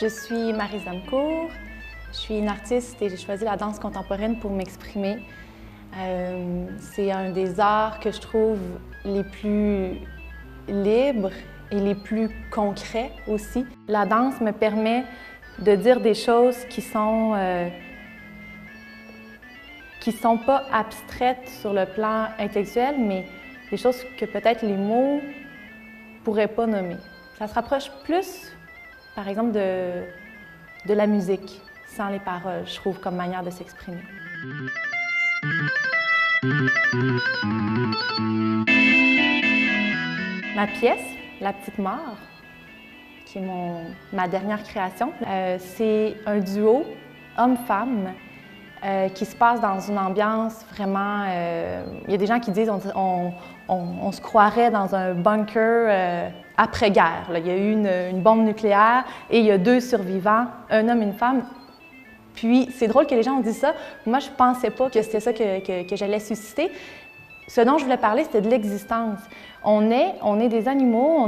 Je suis Maryse Damcourt, je suis une artiste et j'ai choisi la danse contemporaine pour m'exprimer. C'est un des arts que je trouve les plus libres et les plus concrets aussi. La danse me permet de dire des choses qui sont pas abstraites sur le plan intellectuel, mais des choses que peut-être les mots pourraient pas nommer. Ça se rapproche plus, par exemple, de la musique, sans les paroles, je trouve, comme manière de s'exprimer. Ma pièce, La Petite Mort, qui est ma dernière création, c'est un duo homme-femme qui se passe dans une ambiance vraiment... il y a des gens qui disent on se croirait dans un bunker après-guerre. Il y a eu une bombe nucléaire et il y a 2 survivants, un homme et une femme. Puis c'est drôle que les gens ont dit ça. Moi, je ne pensais pas que c'était ça que j'allais susciter. Ce dont je voulais parler, c'était de l'existence. On est des animaux,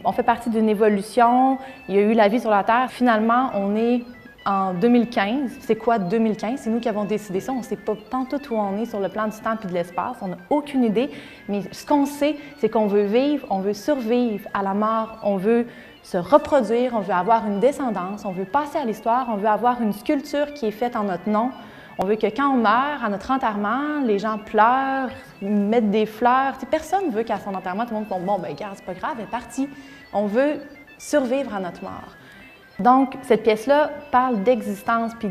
on fait partie d'une évolution. Il y a eu la vie sur la Terre. Finalement, on est en 2015. C'est quoi 2015? C'est nous qui avons décidé ça. On ne sait pas pantoute où on est sur le plan du temps et de l'espace. On n'a aucune idée. Mais ce qu'on sait, c'est qu'on veut vivre, on veut survivre à la mort, on veut se reproduire, on veut avoir une descendance, on veut passer à l'histoire, on veut avoir une sculpture qui est faite en notre nom. On veut que quand on meurt, à notre enterrement, les gens pleurent, mettent des fleurs. Personne ne veut qu'à son enterrement, tout le monde dise « Bon, ben regarde, c'est pas grave, elle est partie ». On veut survivre à notre mort. Donc, cette pièce-là parle d'existence, puis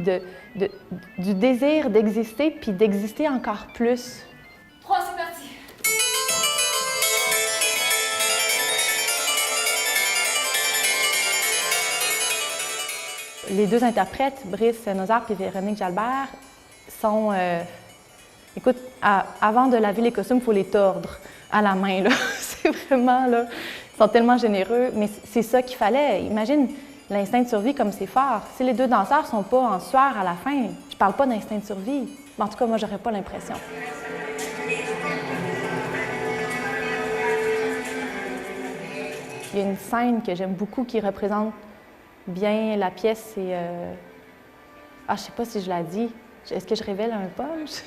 du désir d'exister, puis d'exister encore plus. 3, c'est parti! Les 2 interprètes, Brice Nozard et Véronique Jalbert, sont... écoute, avant de laver les costumes, il faut les tordre à la main. C'est vraiment, là, ils sont tellement généreux, mais c'est ça qu'il fallait. Imagine l'instinct de survie comme c'est fort. Si les 2 danseurs ne sont pas en sueur à la fin, je parle pas d'instinct de survie. En tout cas, moi, j'aurais pas l'impression. Il y a une scène que j'aime beaucoup qui représente bien la pièce, c'est... je sais pas si je l'ai dit. Est-ce que je révèle un punch?